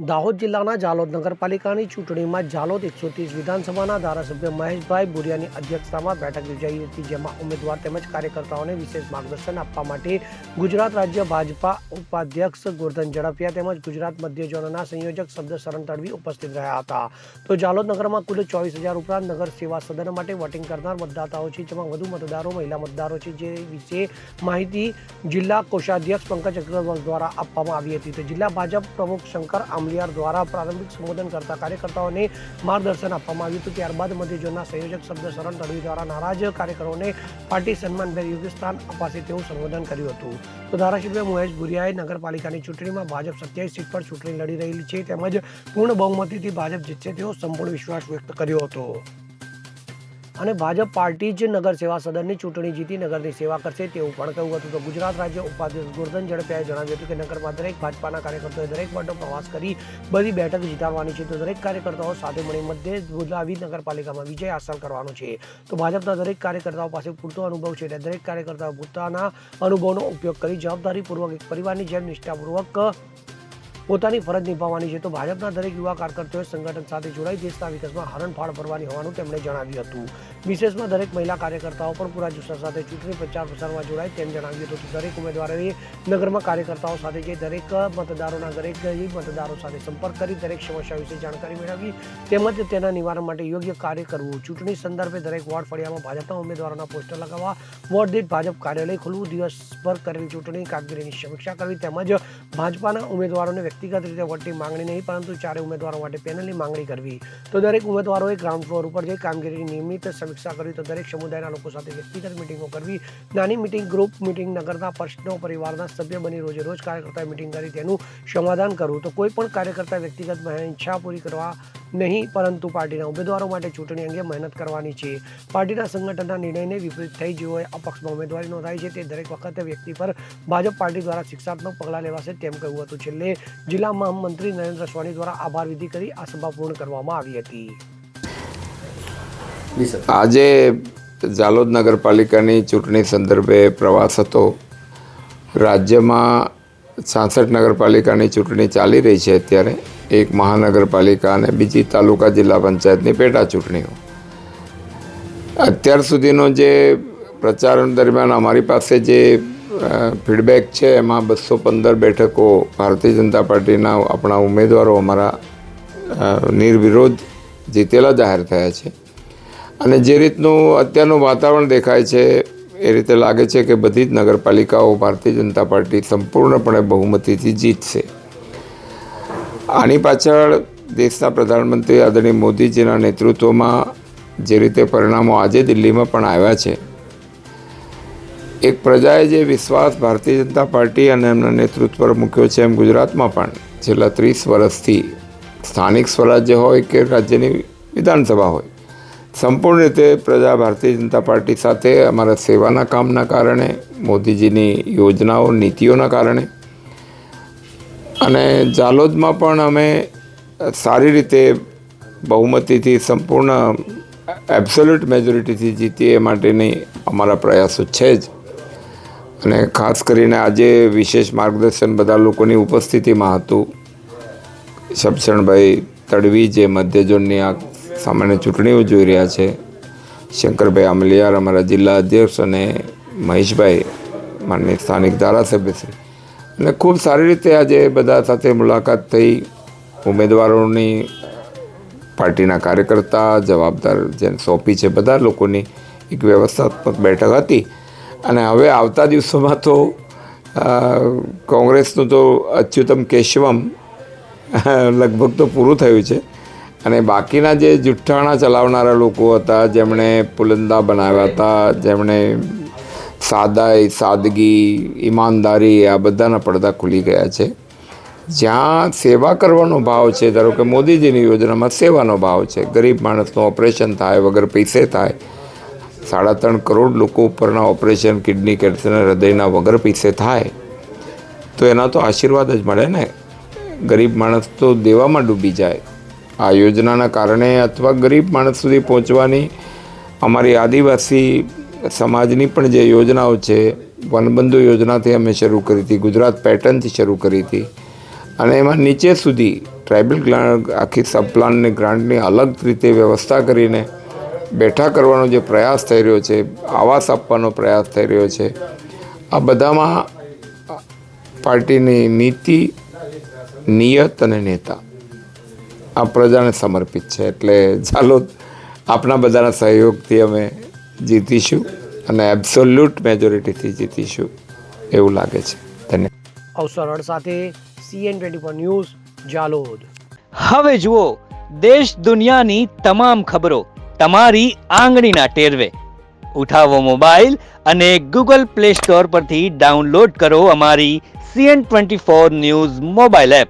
દાહોદ જિલ્લાના જાલોદ નગરપાલિકાની ચૂંટણીમાં જાલોદ 130 વિધાનસભાના ધારાસભ્ય મહેશભાઈ ભુરિયાની અધ્યક્ષતામાં બેઠક યોજાઈ હતી, જેમાં ઉમેદવાર તેમજ કાર્યકર્તાઓને વિશેષ માર્ગદર્શન આપવા માટે ગુજરાત રાજ્ય ભાજપા ઉપાધ્યક્ષ ગોરધન ઝડફિયા તેમજ ગુજરાત મધ્ય ઝોનના સંયોજક શબ્દ શરણ તડવી ઉપસ્થિત રહ્યા હતા. તો જાલોદ નગરમાં કુલ 24,000 ઉપરાંત નગર સેવા સદન માટે વોટિંગ કરનાર મતદાતાઓ છે, જેમાં વધુ મતદારો મહિલા મતદારો છે, જે વિશે માહિતી જિલ્લા કોષાધ્યક્ષ પંકજ અગ્રવાલ દ્વારા આપવામાં આવી હતી. તો જિલ્લા ભાજપ પ્રમુખ શંકર આમલિયાર દ્વારા પ્રારંભિક સંબોધન કરતા કાર્યકર્તાઓને માર્ગદર્શન આપવામાં આવ્યું હતું. ત્યારબાદ મધ્ય ઝોનના સંયોજક શબ્દ શરણ તડવી દ્વારા નારાજ કાર્યકરોને પાર્ટી સન્માનભેર યોગ્ય સ્થાન અપાશે તેવું સંબોધન કર્યું હતું. તો ધારાસભ્ય મહેશ ભુરિયાએ નગરપાલિકાની ચૂંટણીમાં ભાજપ 27 સીટ પર ચૂંટણી લડી રહેલી છે તેમજ પૂર્ણ બહુમતીથી ભાજપ જીતશે તેવો સંપૂર્ણ વિશ્વાસ વ્યક્ત કર્યો હતો અને ભાજપ પાર્ટી જ નગર સેવા સદનની ચૂંટણી જીતી નગરની સેવા કરશે તેવું પણ કહ્યું હતું. તો ગુજરાત રાજ્ય ઉપાધ્યક્ષ ગોરધન ઝડફિયાએ જણાવ્યું હતું કે નગરમાં દરેક ભાજપાના કાર્યકર્તાઓએ દરેક વોર્ડનો પ્રવાસ કરી બધી બેઠક જીતાડવાની છે. તો દરેક કાર્યકર્તાઓ સાથે મળી મધ્ય બોલાવી નગરપાલિકામાં વિજય હાંસલ કરવાનો છે. તો ભાજપના દરેક કાર્યકર્તાઓ પાસે પૂરતો અનુભવ છે, એટલે દરેક કાર્યકર્તાઓ પોતાના અનુભવનો ઉપયોગ કરી જવાબદારીપૂર્વક એક પરિવારની જેમ નિષ્ઠાપૂર્વક પોતાની ફરજ નિભાવવાની છે. તો ભાજપના દરેક યુવા કાર્યકર્તાઓએ સંગઠન સાથે જોડાઈ દેશના વિકાસમાં હરણફાળ ભરવાની હોવાનું તેમણે જણાવ્યું હતું. વિશેષમાં દરેક મહિલા કાર્યકર્તાઓ પણ પૂરા જુસ્સા સાથે ચૂંટણી પ્રચાર પ્રસારમાં જોડાય તેમ જણાવ્યું હતું. દરેક ઉમેદવારોએ નગરમાં કાર્યકર્તાઓ સાથે જઈ દરેક મતદારોના દરેક મતદારો સાથે સંપર્ક કરી દરેક સમસ્યા વિશે જાણકારી મેળવવી તેમજ તેના નિવારણ માટે યોગ્ય કાર્ય કરવું. ચૂંટણી સંદર્ભે દરેક વોર્ડ ફળિયામાં ભાજપના ઉમેદવારોના પોસ્ટર લગાવવા, વોર્ડ દીઠ ભાજપ કાર્યાલય ખોલવું, દિવસભર કરેલી ચૂંટણી કામગીરીની સમીક્ષા કરવી તેમજ ભાજપાના ઉમેદવારોને વ્યક્તિગત રીતે વોટની માંગણી નહીં પરંતુ ચારે ઉમેદવારો માટે પેનલની માંગણી કરવી. તો દરેક ઉમેદવારોએ ગ્રાઉન્ડ ફ્લોર ઉપર જઈ કામગીરીની નિયમિત સમીક્ષા કરવી. તો દરેક સમુદાયના લોકો સાથે વ્યક્તિગત મિટિંગો કરવી, નાની મિટિંગ, ગ્રુપ મિટિંગ, નગરના પ્રશ્નો, પરિવારના સભ્ય બની રોજે રોજ કાર્યકર્તાએ મિટિંગ કરી તેનું સમાધાન કરવું. તો કોઈ પણ કાર્યકર્તા વ્યક્તિગત ઈચ્છા પૂરી કરવા નહીં પરંતુ પાર્ટીના ઉમેદવારો માટે ચૂંટણી અંગે મહેનત કરવાની છે. પાર્ટીના સંગઠનના નિર્ણયને વિપરીત થઈ જેઓએ અપક્ષમાં ઉમેદવારી નોંધાઈ છે તે દરેક વખતે વ્યક્તિ પર ભાજપ પાર્ટી દ્વારા શિક્ષાત્મક પગલાં લેવાશે તેમ કહ્યું હતું. છેલ્લે જિલ્લા મહામંત્રી નરેન્દ્ર સ્વાણી દ્વારા આભાર વિધિ કરી આ સભા પૂર્ણ કરવામાં આવી હતી. આજે જાલોદ નગરપાલિકાની ચૂંટણી સંદર્ભે પ્રવાસ હતો. રાજ્યમાં 66 નગરપાલિકાની ચૂંટણી ચાલી રહી છે. અત્યારે એક મહાનગરપાલિકા અને બીજી તાલુકા જિલ્લા પંચાયતની પેટા ચૂંટણીઓ. અત્યાર સુધીનો જે પ્રચાર દરમિયાન અમારી પાસે જે ફીડબેક છે એમાં 215 બેઠકો ભારતીય જનતા પાર્ટીના આપણા ઉમેદવારો અમારા નિર્વિરોધ જીતેલા જાહેર થયા છે. અને જે રીતનું અત્યારનું વાતાવરણ દેખાય છે એ રીતે લાગે છે કે બધી જ નગરપાલિકાઓ ભારતીય જનતા પાર્ટી સંપૂર્ણપણે બહુમતીથી જીતશે. આની પાછળ દેશના પ્રધાનમંત્રી આદરણીય મોદીજીના નેતૃત્વમાં જે રીતે પરિણામો આજે દિલ્હીમાં પણ આવ્યા છે, એક પ્રજાએ જે વિશ્વાસ ભારતીય જનતા પાર્ટી અને એમના નેતૃત્વ પર મૂક્યો છે, એમ ગુજરાતમાં પણ છેલ્લા 30 વર્ષથી સ્થાનિક સ્વરાજ્ય હોય કે રાજ્યની વિધાનસભા હોય, સંપૂર્ણ રીતે પ્રજા ભારતીય જનતા પાર્ટી સાથે અમારા સેવાના કામના કારણે, મોદીજીની યોજનાઓ નીતિઓના કારણે અને જાલોદમાં પણ અમે સારી રીતે બહુમતીથી સંપૂર્ણ એબ્સોલ્યુટ મેજોરિટીથી જીતીએ એ માટેની અમારા પ્રયાસો છે જ. અને ખાસ કરીને આજે વિશેષ માર્ગદર્શન બધા લોકોની ઉપસ્થિતિમાં હતું. શબશરણભાઈ તડવી જે મધ્ય ઝોનની આ સામાન્ય ચૂંટણીઓ જોઈ રહ્યા છે, શંકરભાઈ આમલિયાર અમારા જિલ્લા અધ્યક્ષ અને મહેશભાઈ માનનીય સ્થાનિક ધારાસભ્યશ્રી, અને ખૂબ સારી રીતે આજે બધા સાથે મુલાકાત થઈ. ઉમેદવારોની, પાર્ટીના કાર્યકર્તા, જવાબદાર જેને સોંપી છે બધા લોકોની એક વ્યવસ્થાત્મક બેઠક હતી. અને હવે આવતા દિવસોમાં તો કોંગ્રેસનું તો અચ્યુતમ કેશવમ લગભગ તો પૂરું થયું છે. અને બાકીના જે જુઠ્ઠાણા ચલાવનારા લોકો હતા, જેમણે પુલંદા બનાવ્યા હતા, જેમણે સાદગી, ઈમાનદારી, આ બધાના પડદા ખુલી ગયા છે. જ્યાં સેવા કરવાનો ભાવ છે, ધારો કે મોદીજીની યોજનામાં સેવાનો ભાવ છે, ગરીબ માણસનું ઓપરેશન થાય વગર પૈસે થાય, 3.5 કરોડ લોકો ઉપરના ઓપરેશન કિડની, કેન્સર, હૃદયના વગર પૈસે થાય તો એના તો આશીર્વાદ જ મળે ને. ગરીબ માણસ તો દેવામાં ડૂબી જાય. આ યોજનાના કારણે અથવા ગરીબ માણસ સુધી પહોંચવાની અમારી આદિવાસી સમાજની પણ જે યોજનાઓ છે, વનબંધુ યોજનાથી અમે શરૂ કરી હતી, ગુજરાત પેટર્નથી શરૂ કરી હતી અને એમાં નીચે સુધી ટ્રાઇબલ આખી સબ પ્લાનની ગ્રાન્ટની અલગ રીતે વ્યવસ્થા કરીને બેઠા કરવાનો જે પ્રયાસ થઈ રહ્યો છે, આવાસ આપવાનો પ્રયાસ થઈ રહ્યો છે, આ બધામાં પાર્ટીની નીતિ, નિયત અને નેતા આ પ્રજાને સમર્પિત છે. એટલે ઝાલોદ આપના બધાના સહયોગથી અમે જીતીશું અને એબ્સોલ્યુટ મેજોરિટીથી જીતીશું એવું લાગે છે. ધન્યવાદ. અવસર સાથે CN24 ન્યૂઝ ઝાલોદ. હવે જુઓ દેશ દુનિયાની તમામ ખબરો તમારી આંગળીના ટેરવે. ઉઠાવો મોબાઈલ અને Google Play Store પરથી ડાઉનલોડ કરો અમારી CN24 ન્યૂઝ મોબાઈલ એપ.